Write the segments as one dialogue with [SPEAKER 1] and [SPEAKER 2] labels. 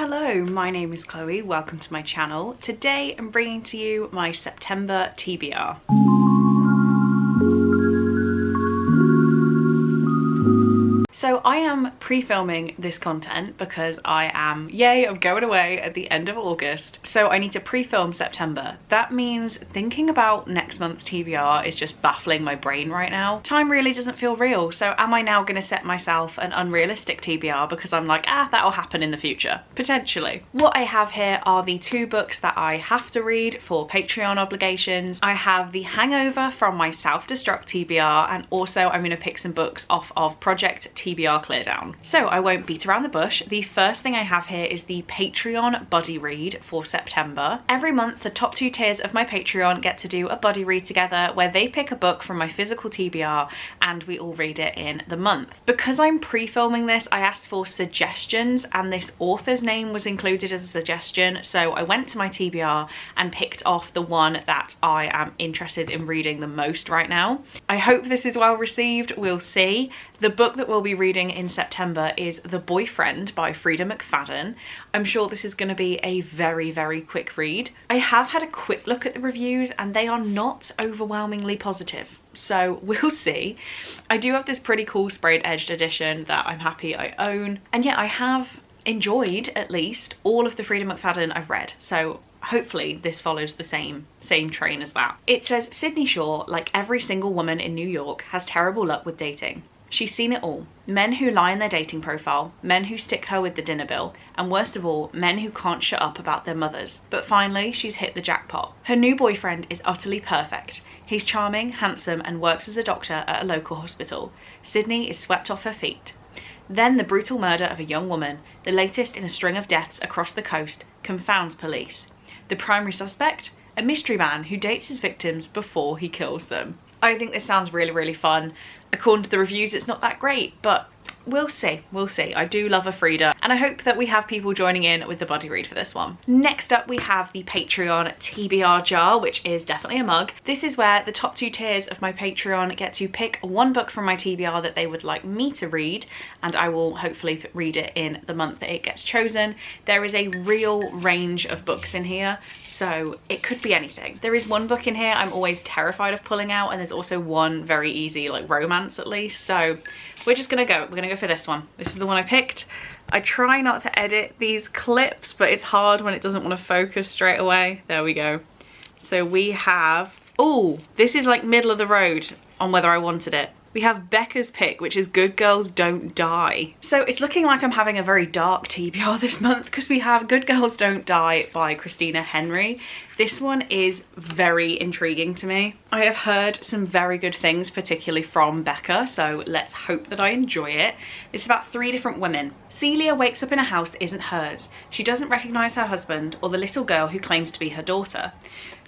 [SPEAKER 1] Hello, my name is Chloe, welcome to my channel. Today I'm bringing to you my September TBR. So I am pre-filming this content because I'm going away at the end of August. So I need to pre-film September. That means thinking about next month's TBR is just baffling my brain right now. Time really doesn't feel real. So am I now gonna set myself an unrealistic TBR because I'm like, that'll happen in the future? Potentially. What I have here are the two books that I have to read for Patreon obligations. I have The Hangover from my Self-destruct TBR, and also I'm gonna pick some books off of Project TBR Clearown. So I won't beat around the bush. The first thing I have here is the Patreon buddy read for September. Every month, the top 2 tiers of my Patreon get to do a buddy read together where they pick a book from my physical TBR and we all read it in the month. Because I'm pre-filming this, I asked for suggestions and this author's name was included as a suggestion. So I went to my TBR and picked off the one that I am interested in reading the most right now. I hope this is well received, we'll see. The book that we'll be reading in September is The Boyfriend by Frida McFadden. I'm sure this is going to be a very, very quick read. I have had a quick look at the reviews and they are not overwhelmingly positive. So we'll see. I do have this pretty cool sprayed edged edition that I'm happy I own. And yeah, I have enjoyed at least all of the Frida McFadden I've read. So hopefully this follows the same train as that. It says Sydney Shore, like every single woman in New York, has terrible luck with dating. She's seen it all. Men who lie in their dating profile, men who stick her with the dinner bill, and worst of all, men who can't shut up about their mothers. But finally, she's hit the jackpot. Her new boyfriend is utterly perfect. He's charming, handsome, and works as a doctor at a local hospital. Sydney is swept off her feet. Then the brutal murder of a young woman, the latest in a string of deaths across the coast, confounds police. The primary suspect? A mystery man who dates his victims before he kills them. I think this sounds really, really fun. According to the reviews, it's not that great, but we'll see, we'll see. I do love a Frida, and I hope that we have people joining in with the buddy read for this one. Next up, we have the Patreon TBR jar, which is definitely a mug. This is where the top 2 tiers of my Patreon get to pick one book from my TBR that they would like me to read, and I will hopefully read it in the month that it gets chosen. There is a real range of books in here, so it could be anything. There is one book in here I'm always terrified of pulling out, and there's also one very easy, like romance at least, so we're just gonna go. We're gonna go for this one. This is the one I picked. I try not to edit these clips, but it's hard when it doesn't want to focus straight away. There we go. So we have, oh, this is like middle of the road on whether I wanted it. We have Becca's pick, which is Good Girls Don't Die. So it's looking like I'm having a very dark TBR this month because we have Good Girls Don't Die by Christina Henry. This one is very intriguing to me. I have heard some very good things, particularly from Becca, so let's hope that I enjoy it. It's about 3 different women. Celia wakes up in a house that isn't hers. She doesn't recognize her husband or the little girl who claims to be her daughter.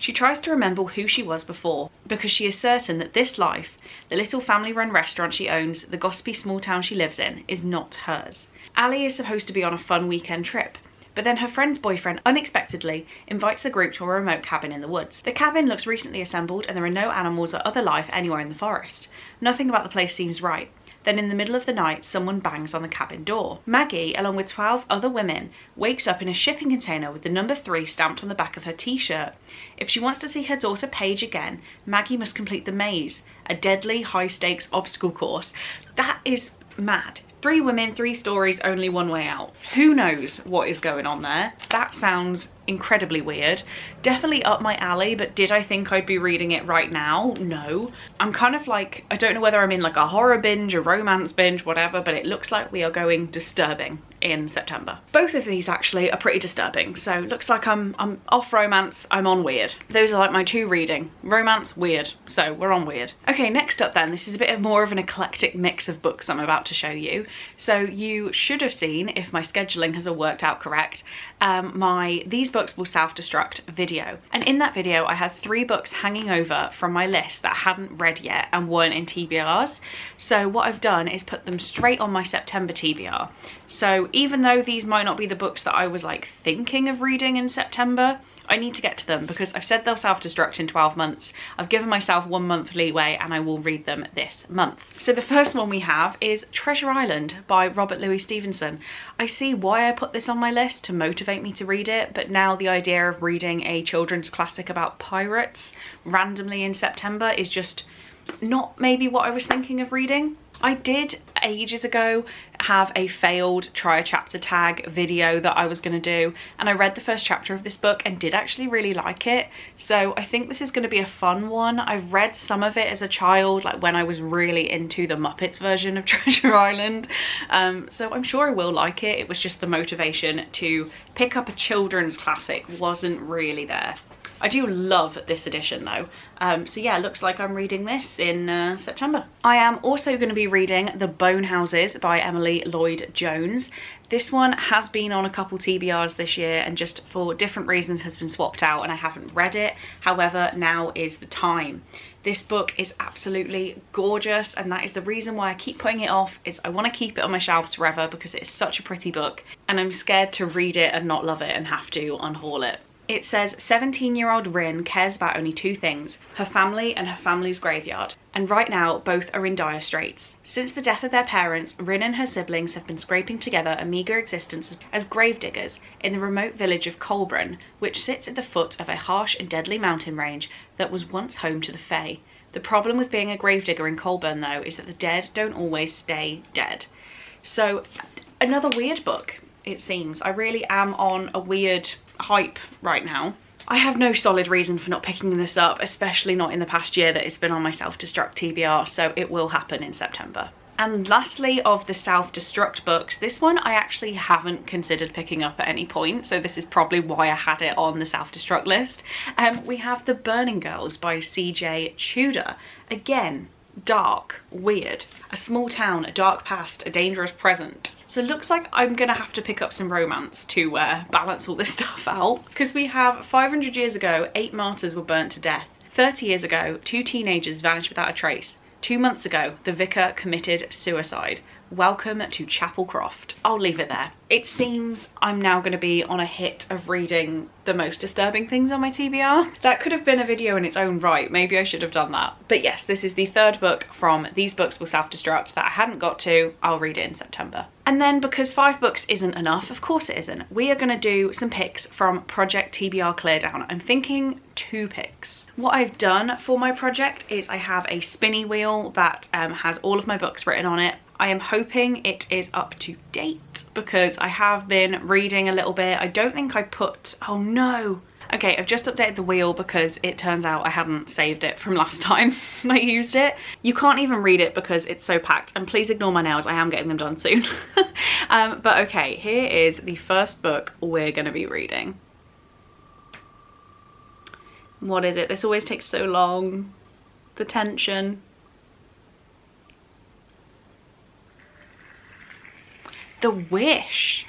[SPEAKER 1] She tries to remember who she was before because she is certain that this life, the little family-run restaurant she owns, the gossipy small town she lives in, is not hers. Ali is supposed to be on a fun weekend trip, but then her friend's boyfriend unexpectedly invites the group to a remote cabin in the woods. The cabin looks recently assembled and there are no animals or other life anywhere in the forest. Nothing about the place seems right. Then in the middle of the night, someone bangs on the cabin door. Maggie, along with 12 other women, wakes up in a shipping container with the number 3 stamped on the back of her t-shirt. If she wants to see her daughter Paige again, Maggie must complete the maze, a deadly high-stakes obstacle course. That is mad. 3 women, 3 stories, only one way out. Who knows what is going on there? That sounds incredibly weird. Definitely up my alley, but did I think I'd be reading it right now? No. I'm kind of like, I don't know whether I'm in like a horror binge, a romance binge, whatever, but it looks like we are going disturbing in September. Both of these actually are pretty disturbing, so looks like I'm off romance, I'm on weird. Those are like my 2 reading. Romance, weird, so we're on weird. Okay, next up then, this is a bit more of an eclectic mix of books I'm about to show you. So you should have seen, if my scheduling has all worked out correct, my These Books Will Self-Destruct video. And in that video, I had 3 books hanging over from my list that I hadn't read yet and weren't in TBRs. So what I've done is put them straight on my September TBR. So even though these might not be the books that I was like thinking of reading in September, I need to get to them because I've said they'll self-destruct in 12 months. I've given myself 1 month leeway and I will read them this month. So the first one we have is Treasure Island by Robert Louis Stevenson. I see why I put this on my list to motivate me to read it, but now the idea of reading a children's classic about pirates randomly in September is just not maybe what I was thinking of reading. I did ages ago have a failed try a chapter tag video that I was going to do, and I read the first chapter of this book and did actually really like it. So I think this is going to be a fun one. I've read some of it as a child, like when I was really into the Muppets version of Treasure Island. So I'm sure I will like it. It was just the motivation to pick up a children's classic wasn't really there. I do love this edition though. So yeah, looks like I'm reading this in September. I am also going to be reading The Bone Houses by Emily Lloyd-Jones. This one has been on a couple TBRs this year and just for different reasons has been swapped out and I haven't read it. However, now is the time. This book is absolutely gorgeous and that is the reason why I keep putting it off. Is I want to keep it on my shelves forever because it is such a pretty book and I'm scared to read it and not love it and have to unhaul it. It says 17-year-old Rin cares about only two things, her family and her family's graveyard. And right now, both are in dire straits. Since the death of their parents, Rin and her siblings have been scraping together a meagre existence as gravediggers in the remote village of Colburn, which sits at the foot of a harsh and deadly mountain range that was once home to the Fae. The problem with being a gravedigger in Colburn, though, is that the dead don't always stay dead. So, another weird book, it seems. I really am on a weird hype right now. I have no solid reason for not picking this up, especially not in the past year that it's been on my Self-destruct TBR, so it will happen in September. And lastly, of the Self-destruct books, this one I actually haven't considered picking up at any point, so this is probably why I had it on the Self-destruct list. We have The Burning Girls by CJ Tudor. Again, dark, weird. A small town, a dark past, a dangerous present. So it looks like I'm gonna have to pick up some romance to balance all this stuff out. Because we have 500 years ago, 8 martyrs were burnt to death. 30 years ago, 2 teenagers vanished without a trace. 2 months ago, the vicar committed suicide. Welcome to Chapel Croft. I'll leave it there. It seems I'm now going to be on a hit of reading the most disturbing things on my TBR. That could have been a video in its own right. Maybe I should have done that. But yes, this is the third book from These Books Will Self-Destruct that I hadn't got to. I'll read it in September. And then because 5 books isn't enough, of course it isn't, we are going to do some picks from Project TBR Clearown. I'm thinking 2 picks. What I've done for my project is I have a spinny wheel that has all of my books written on it. I am hoping it is up to date because I have been reading a little bit. I don't think I put, oh no. Okay, I've just updated the wheel because it turns out I hadn't saved it from last time I used it. You can't even read it because it's so packed, and please ignore my nails, I am getting them done soon. But okay, here is the first book we're gonna be reading. What is it? This always takes so long. The tension. The Wish.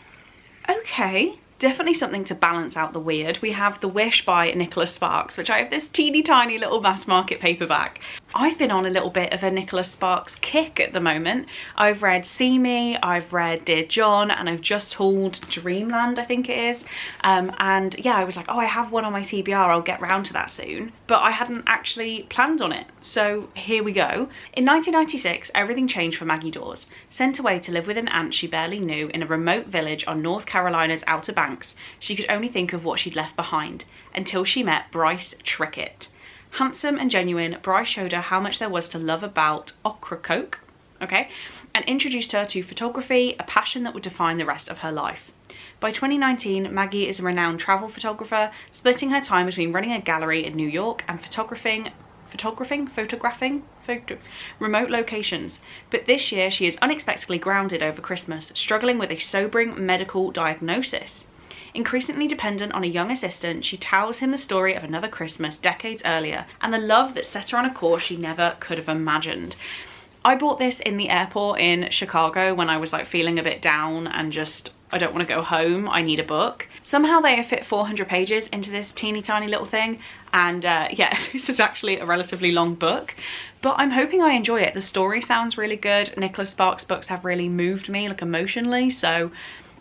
[SPEAKER 1] Okay. Definitely something to balance out the weird. We have The Wish by Nicholas Sparks, which I have this teeny tiny little mass market paperback. I've been on a little bit of a Nicholas Sparks kick at the moment. I've read See Me, I've read Dear John, and I've just hauled Dreamland, I think it is. And yeah, I was like, oh, I have one on my TBR, I'll get round to that soon. But I hadn't actually planned on it, so here we go. In 1996, everything changed for Maggie Dawes. Sent away to live with an aunt she barely knew in a remote village on North Carolina's Outer Banks, she could only think of what she'd left behind, until she met Bryce Trickett. Handsome and genuine, Bryce showed her how much there was to love about Ocracoke, okay, and introduced her to photography, a passion that would define the rest of her life. By 2019, Maggie is a renowned travel photographer, splitting her time between running a gallery in New York and photographing remote locations. But this year she is unexpectedly grounded over Christmas, struggling with a sobering medical diagnosis. Increasingly dependent on a young assistant, she tells him the story of another Christmas decades earlier and the love that set her on a course she never could have imagined. I bought this in the airport in Chicago when I was like feeling a bit down and just, I don't want to go home, I need a book. Somehow they have fit 400 pages into this teeny tiny little thing, and yeah, this is actually a relatively long book, but I'm hoping I enjoy it. The story sounds really good. Nicholas Sparks books have really moved me like emotionally, so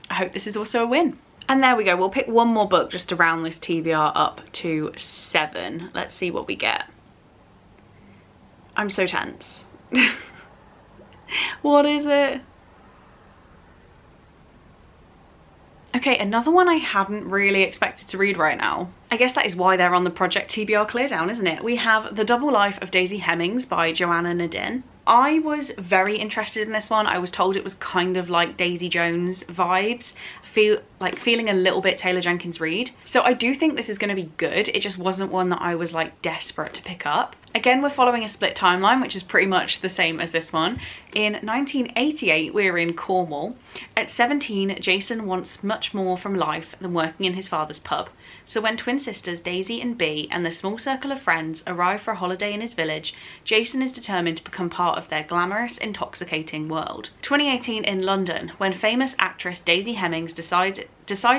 [SPEAKER 1] I hope this is also a win. And there we go, we'll pick one more book just to round this TBR up to 7. Let's see what we get. I'm so tense. What is it? Okay, another one I hadn't really expected to read right now. I guess that is why they're on the Project TBR Clearown, isn't it? We have The Double Life of Daisy Hemmings by Joanna Nadin. I was very interested in this one. I was told it was kind of like Daisy Jones vibes, feeling a little bit Taylor Jenkins Reid. So I do think this is going to be good. It just wasn't one that I was like desperate to pick up. Again, we're following a split timeline, which is pretty much the same as this one. In 1988, we're in Cornwall. At 17, Jason wants much more from life than working in his father's pub. So when twin sisters Daisy and Bea and their small circle of friends arrive for a holiday in his village, Jason is determined to become part of their glamorous, intoxicating world. 2018 in London, when famous actress Daisy Hemmings decides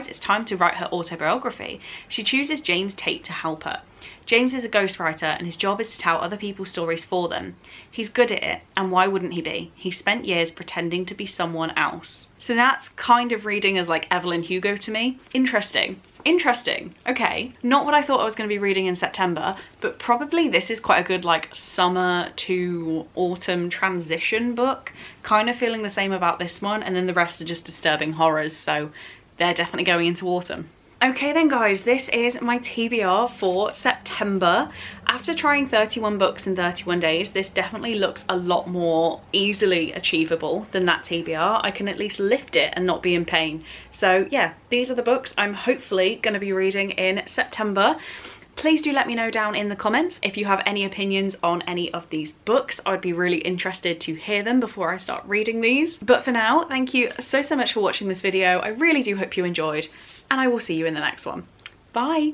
[SPEAKER 1] it's time to write her autobiography, she chooses James Tate to help her. James is a ghostwriter and his job is to tell other people's stories for them. He's good at it, and why wouldn't he be? He spent years pretending to be someone else. So that's kind of reading as like Evelyn Hugo to me. Interesting. Interesting. Okay, not what I thought I was going to be reading in September, but probably this is quite a good like summer to autumn transition book. Kind of feeling the same about this one, and then the rest are just disturbing horrors, so they're definitely going into autumn. Okay then guys, this is my TBR for September. After trying 31 books in 31 days, this definitely looks a lot more easily achievable than that TBR. I can at least lift it and not be in pain. So yeah, these are the books I'm hopefully going to be reading in September. Please do let me know down in the comments if you have any opinions on any of these books. I'd be really interested to hear them before I start reading these. But for now, thank you so much for watching this video. I really do hope you enjoyed, and I will see you in the next one. Bye!